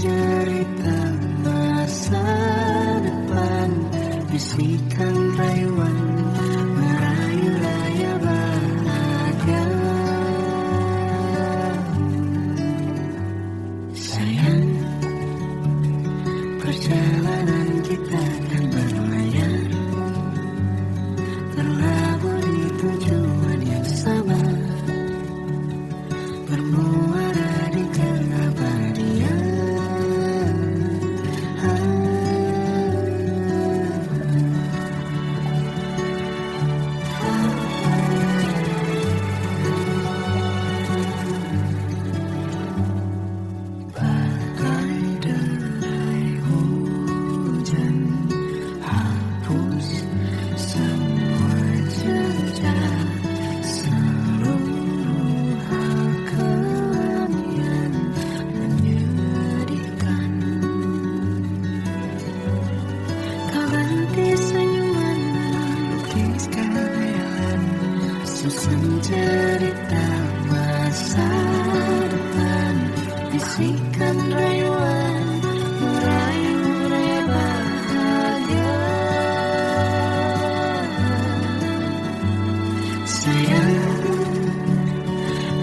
cerita masa depan, bisikan rayuan merayu raya bahagia. Sayang, perjalanan kita akan berlayar, berlabuh di tujuan yang sama, bermuara di keabadian. Bagai derai hujan, hapus semua jejak, seluruh hal kelam yang menyedihkan. Kau ganti senyuman melukis kehadiran, susun cerita masa depan, bisikan rayuan merayu raya bahagia. Sayang,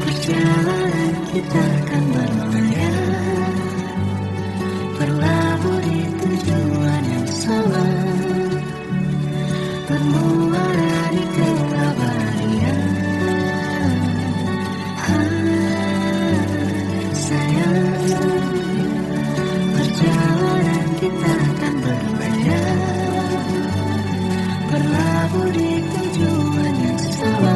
perjalanan kita akan berlayar, berlabuh di tujuan yang sama, bermuara di keabadian. Sayang, perjalanan kita akan berlayar, berlabuh di tujuan yang sama.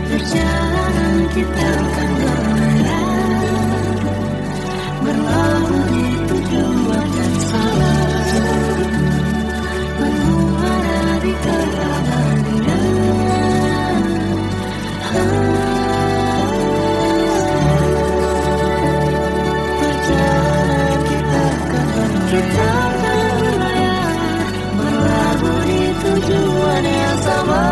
Perjalanan kita akan berlayar, berlabuh di tujuan yang sama, bermuara di keabadian. Perjalanan kita akan berlayar, berlabuh di tujuan yang sama.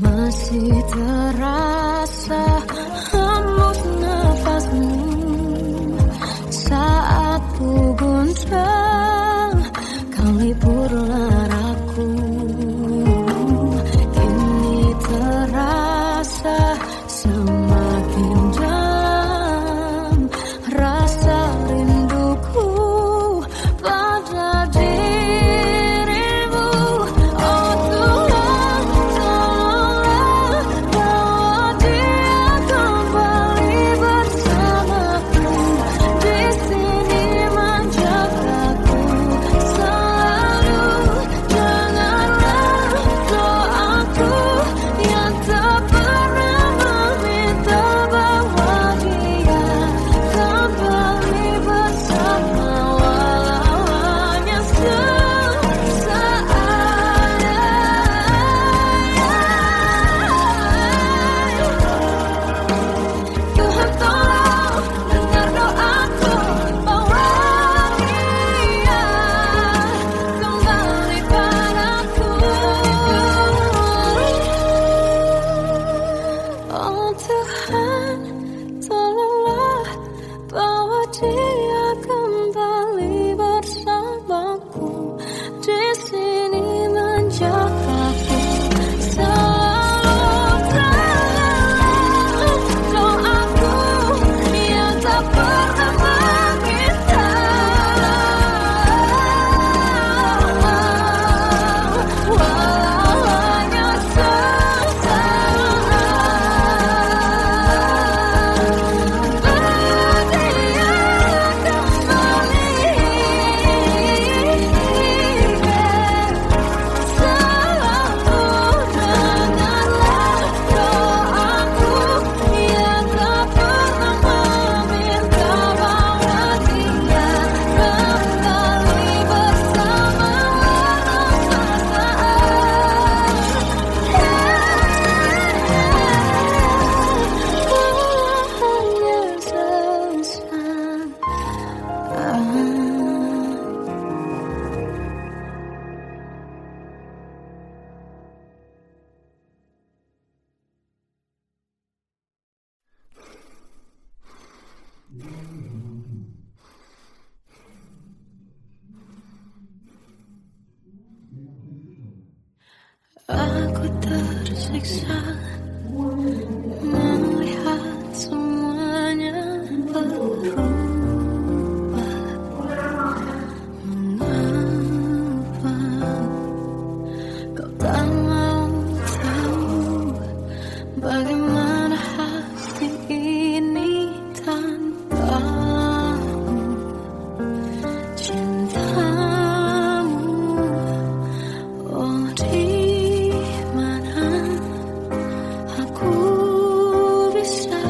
Masih terasa hembus nafasmu saat ku gunjang kau liburlah aku. Kini terasa semakin dalam rasa rinduku pada dirimu. Oh Tuhan, tolonglah bawa dia kembali bersamaku. Di sini menjagaku selalu. Janganlah doaku yang tak pernah meminta bawa dia kembali bersama, walau hanya sesaat. Tuhan tolong dengar doaku, bawa dia kembali padaku. Oh Tuhan, tolonglah bawa dia kembali bersamaku. Di sini menjagaku selalu. Janganlah doaku yang tak pernah meminta, walau hanya sesaat. Aku tersiksa melihat semuanya berubah. Mengapa kau tak mau tahu bagaimana hati ini tanpamu? Cintamu, oh di mana aku bisa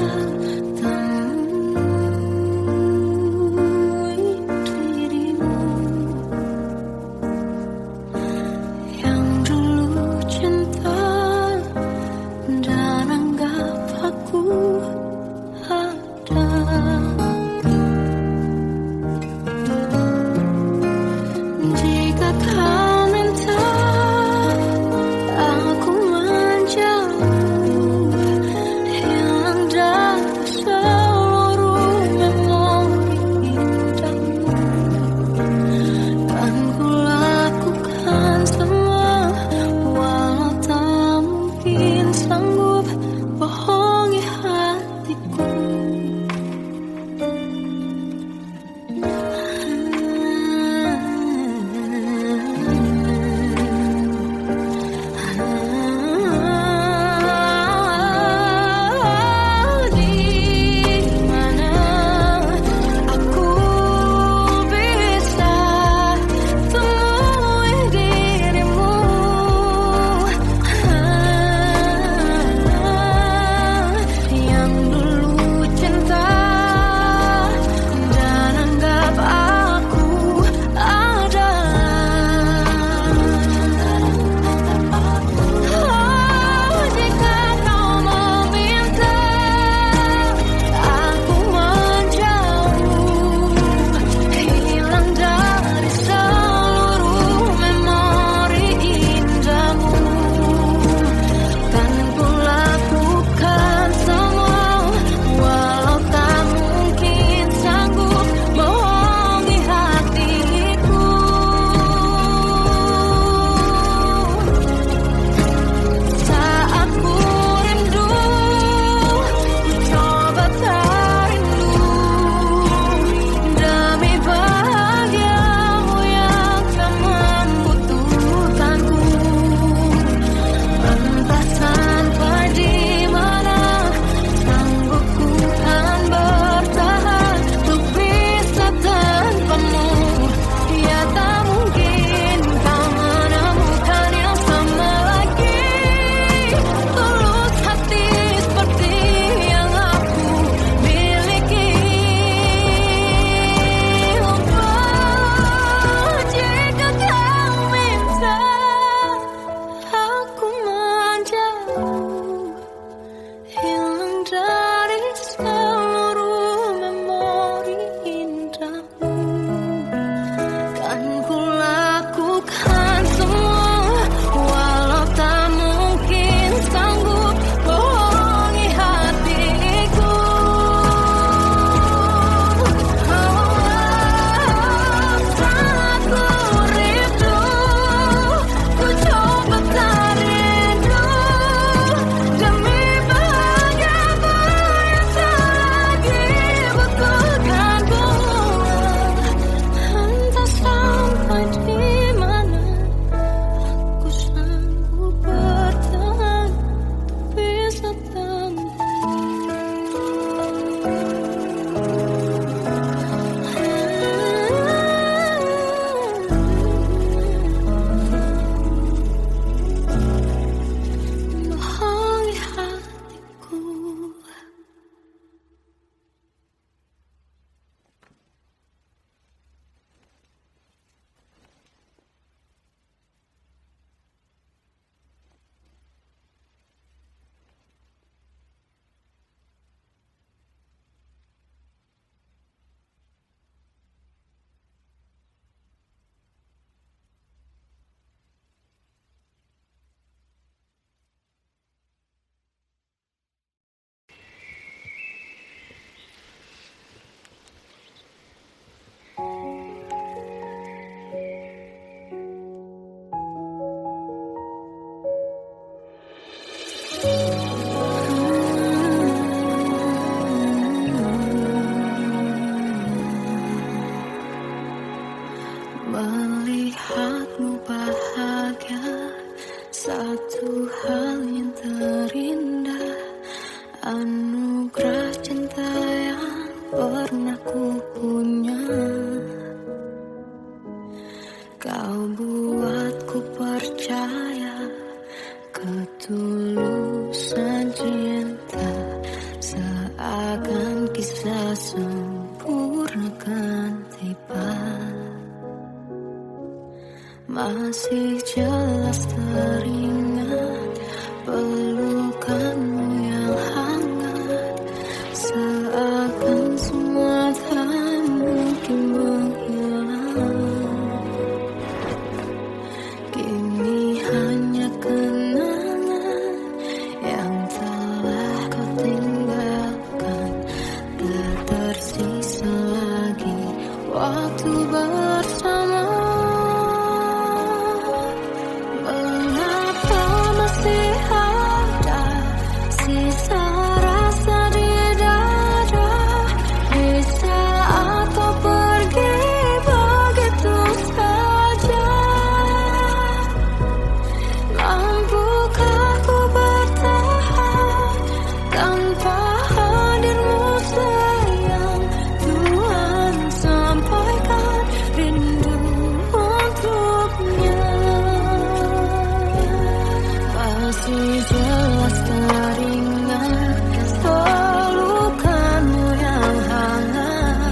Satu hal yang terindah, anugerah cinta yang pernah ku punya. Kau buatku percaya ketulusan cinta, seakan kisah sempurna kan tiba. Masih jelas teringat pelukanmu yang hangat, seakan semua tak mungkin menghilang. Kini hanya kenangan yang telah kau tinggalkan, tak tersisa lagi waktu bersama. Masih jelas teringat pelukanmu yang hangat,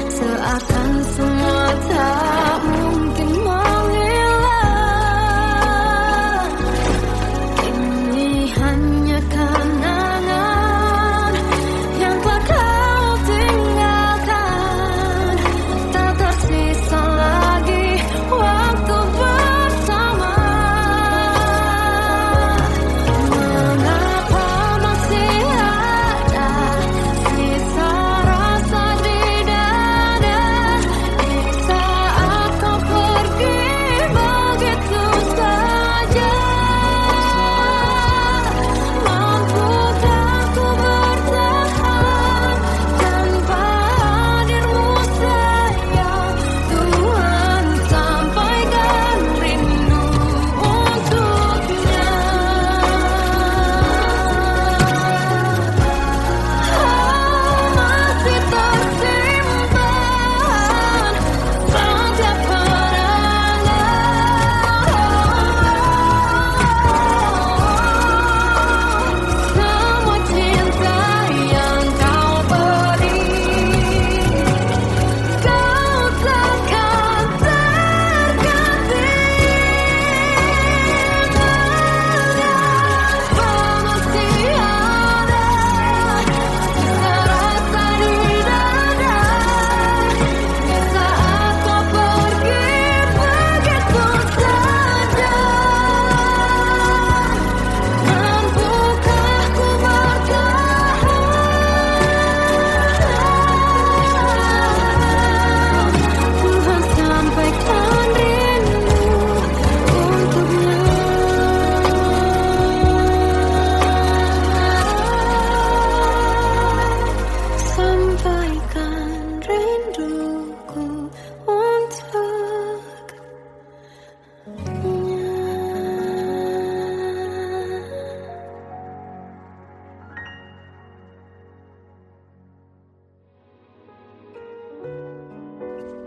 seakan semua tak mungkin menghilang. Ini hanya kenangan yang telah kau tinggalkan, tak tersisa lagi waktu bersama.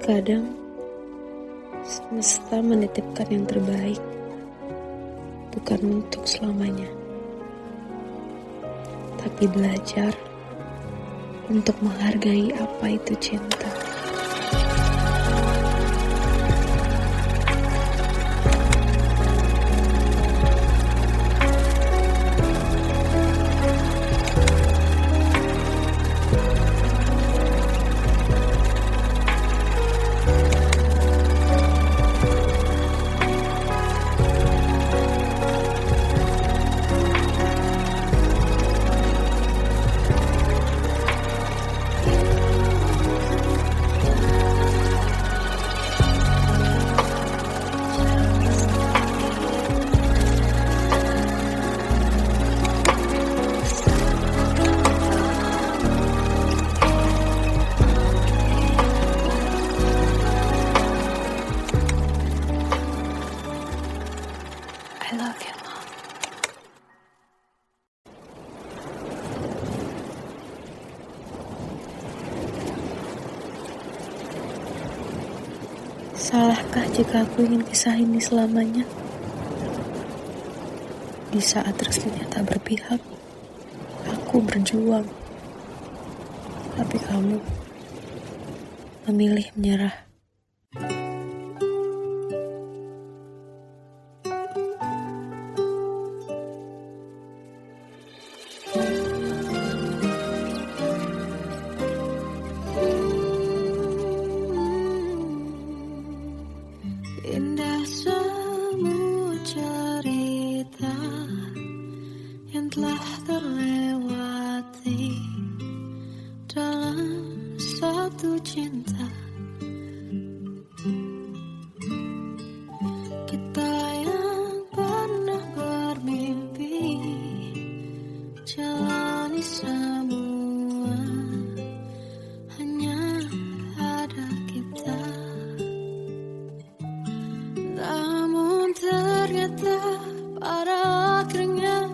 Kadang semesta menitipkan yang terbaik, bukan untuk selamanya, tapi belajar untuk menghargai apa itu cinta. Salahkah jika aku ingin kisah ini selamanya? Di saat restunya tak berpihak, aku berjuang. Tapi kamu memilih menyerah. Indah semua cerita yang telah terlewati dalam satu cinta. Kita yang pernah bermimpi jalani semua, hanya ada kita. Namun ternyata pada akhirnya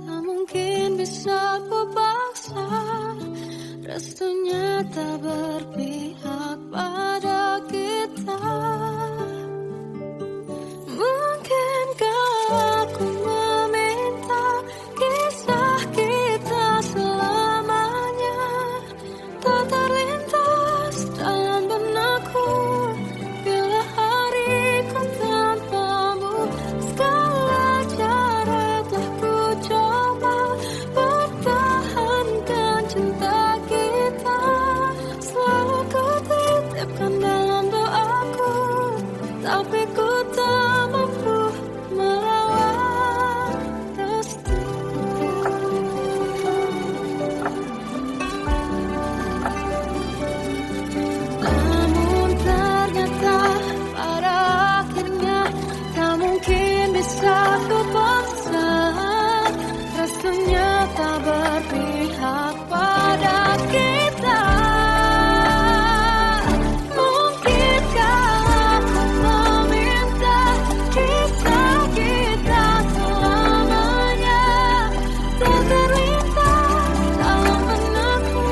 tak mungkin bisa ku paksa. Restunya tak berpihak pada kita. Mungkinkah aku meminta kisah kita selamanya tak terlintas dalam benakku bila hariku tanpamu. Segala cara telah ku coba pertahankan cinta kita. Selalu ku titipkan dalam doaku, tapi ku tak mampu merawat restu. Namun ternyata pada akhirnya tak mungkin bisa ku paksa. Restunya tak berpihak pada kita. Mungkinkah aku meminta kisah kita selamanya tak terlintas dalam benakku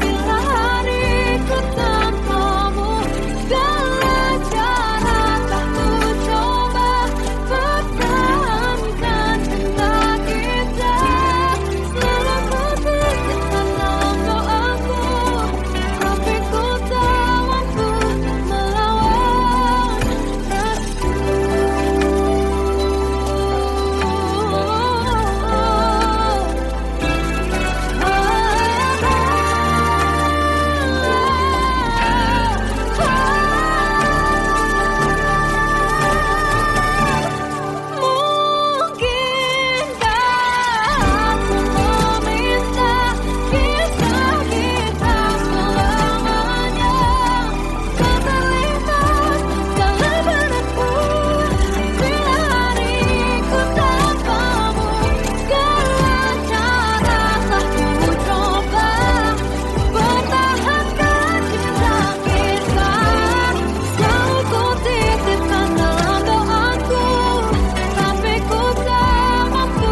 bila hariku tanpamu. Segala cara telah ku coba pertahankan cinta kita. Selalu ku titipkan dalam doaku, tapi ku tak mampu melawan restu. Mungkinkah aku meminta kisah kita selamanya tak terlintas dalam benakku bila hariku tanpamu. Segala cara telah ku coba pertahankan cinta kita. Selalu ku titipkan dalam doaku, tapi ku tak mampu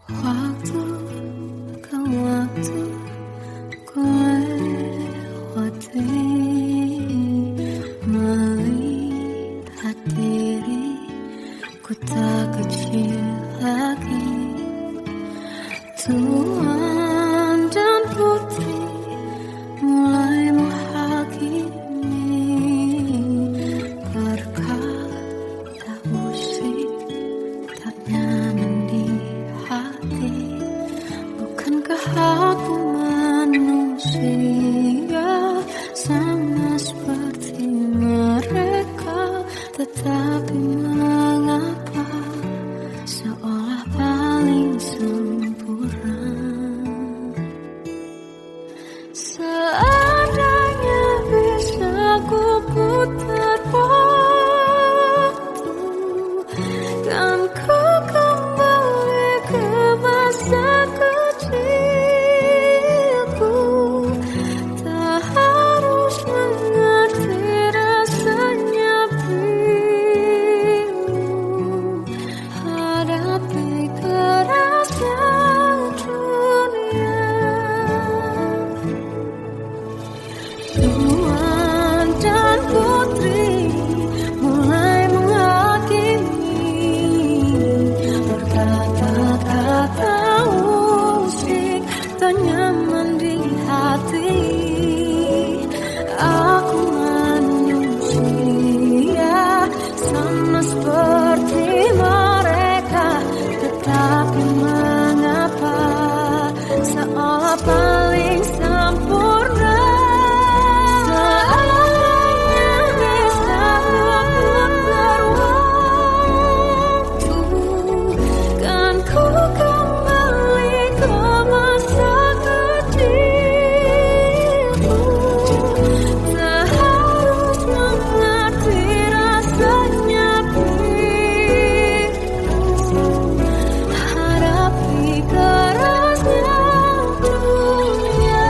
waktu ke waktu ku lewati, melihat diri ku tak kecil lagi. Tuan dan putri mulai menghakimi berkata Aku manusia sama seperti mereka, tetapi mengapa seolah paling sempurna. Seandainya bisa ku putar waktu, kan ku kembali ke masa kecilku. Tak harus mengerti rasanya bingung hadapi kerasnya dunia. Tuan dan putri mulai menghakimi, berkata-kata musik tak nyaman di hati. Aku manusia sama seperti mereka, tetapi mengapa seolah paling sempurna. Seandainya bisa putar waktu, kan ku kembali ke masa kecilku. Tak harus mengerti rasanya bingung hadapi kerasnya dunia.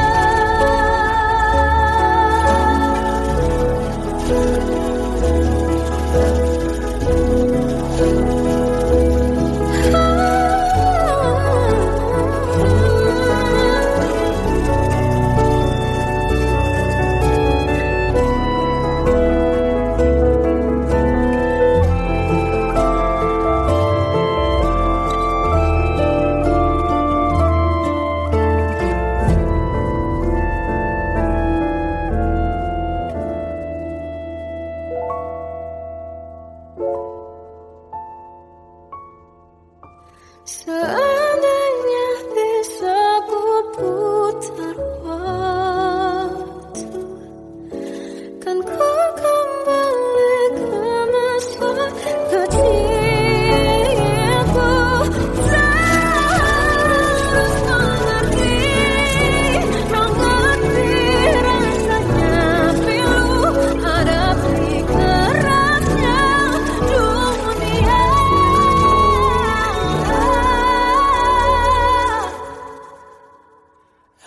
Seandainya bisa ku putar waktu, kan ku kembali ke masa kecilku. Terus mengerti rasanya pilu hadapi kerasnya dunia.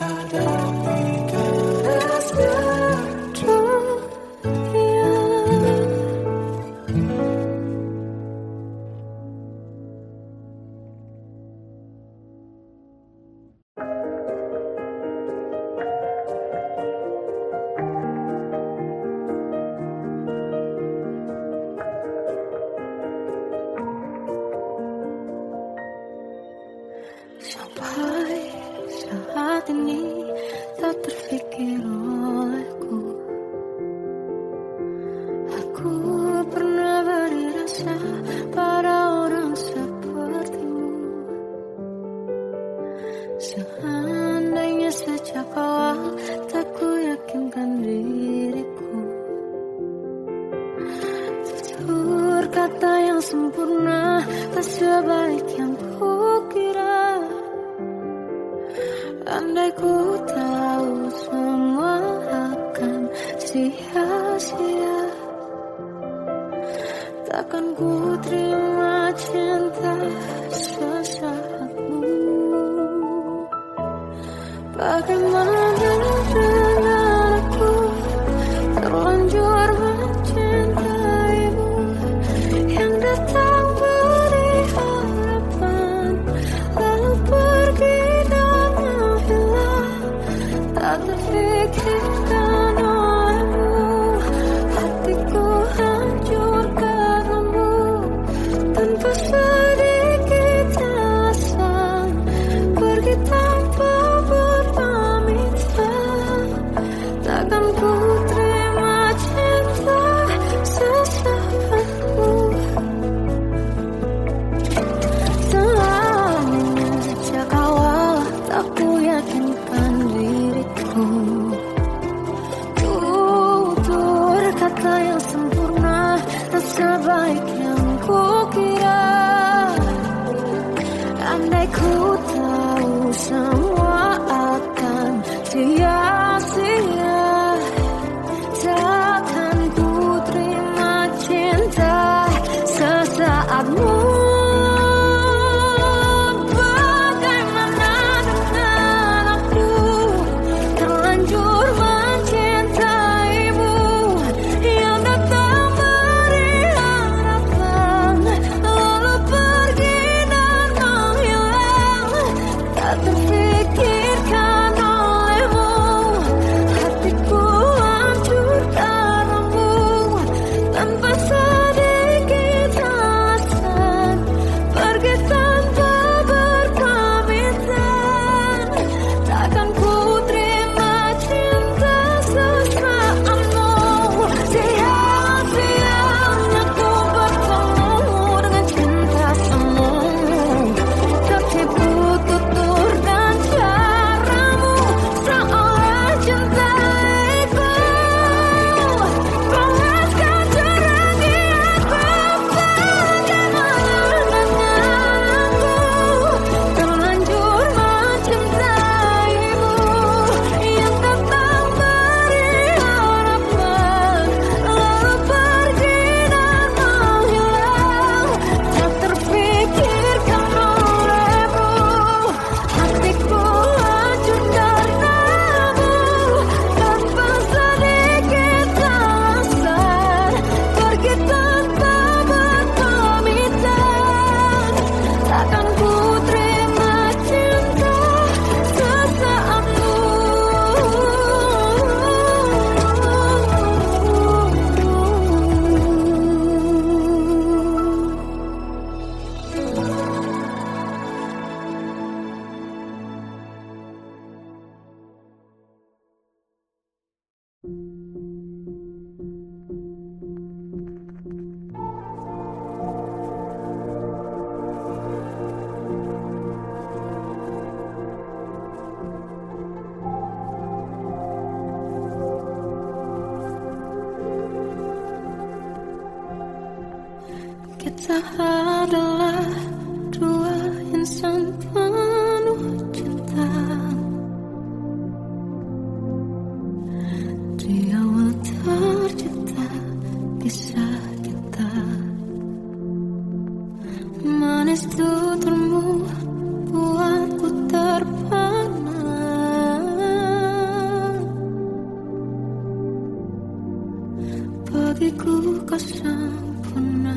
Hadapi kerasnya dunia. Sampai saat ini tak terfikir olehku, aku pernah beri rasa pada orang sepertimu. Seandainya sejak awal tak ku yakinkan diriku, tutur kata yang sempurna tak sebaik yang kukira. Andai ku tahu semua akan sia-sia, takkan ku terima cinta sesaatmu. Bagaimana dengan aku terlanjur mencintaimu, yang datang beri harapan lalu pergi dan menghilang. Tak terfikirkan olehmu, hatiku hancur karenamu. Tanpa sedikit alasan pergi tanpa berpamitan. Kita adalah dua insan penuh cinta. Di awal tercipta kisah kita. Manis tuturmu buatku terpana. Bagiku kau sempurna.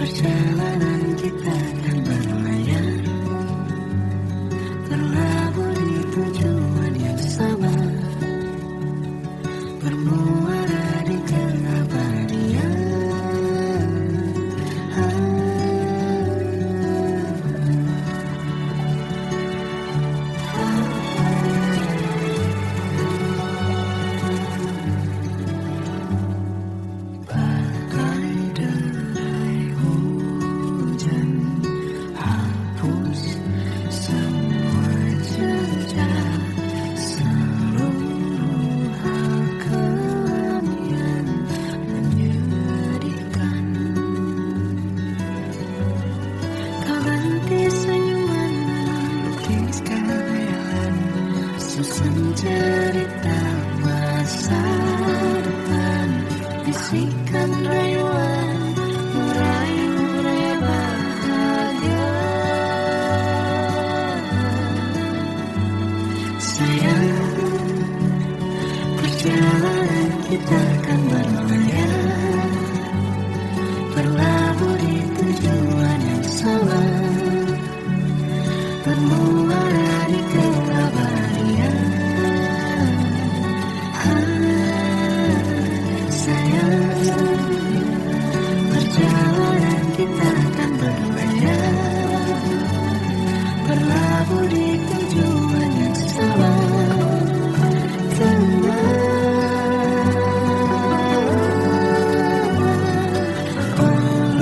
Perjalanan kita akan berlayar, berlabuh di tujuan yang sama, bermuara di keabadian. Bagai derai hujan, hapus semua jejak, seluruh hal kelam yang menyedihkan. Kau ganti senyuman melukis khayalan, susun cerita masa depan, bisikan rayuan meraih bahagia. Sayang, perjalanan kita akan berlayar, berlabuh di tujuan yang sama, bermuara di keabadian. Sayang, perjalanan kita akan berlayar, berlabuh di tujuan yang sama. Kemana?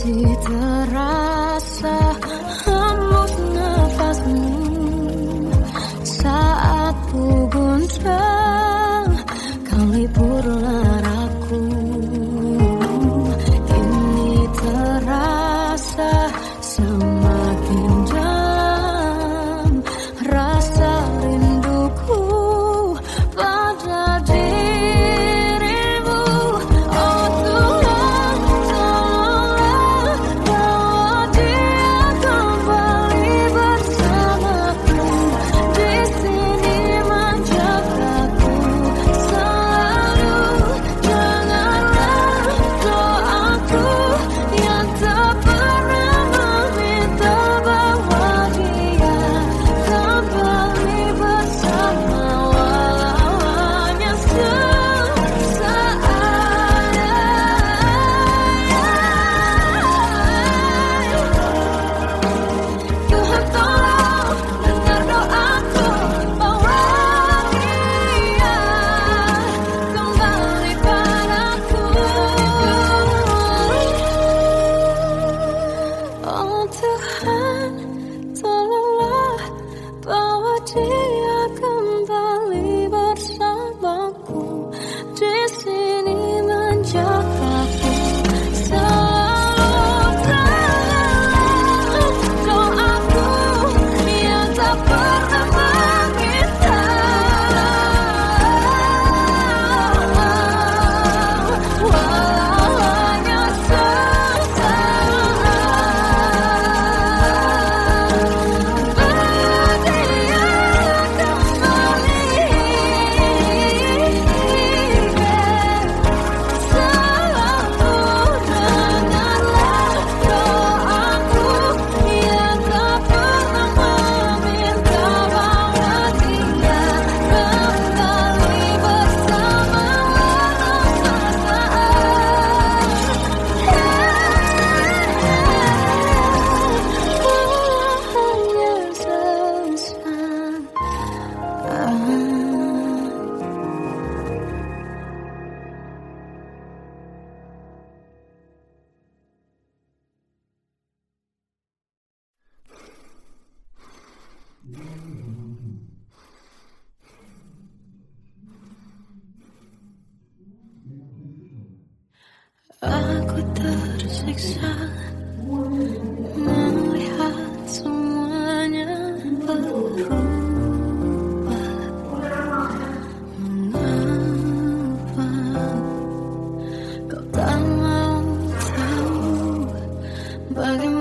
Masih terasa hembus nafasmu saat ku guncang kau libur laraku. Kini terasa semakin dalam rasa rinduku pada dirimu. Oh Tuhan, tolonglah bawa dia kembali bersamaku. Di sini menjagaku selalu. Janganlah doaku yang tak pernah meminta bahwa dia kembali bersama, walau hanya sesaat. Tuhan tolong dengar doaku bahwa dia kembali padaku. Oh Tuhan, tolonglah bawa dia kembali bersamaku. Di sini menjagaku selalu. Doaku yang tak pernah meminta, walau hanya sesaat. Dia kembali selalu. Dengarlah doaku yang tak pernah meminta bahwa dia kembali bersama, walau hanya sesaat. Aku tersiksa melihat semuanya berubah. Mengapa kau tak mau tahu bagaimana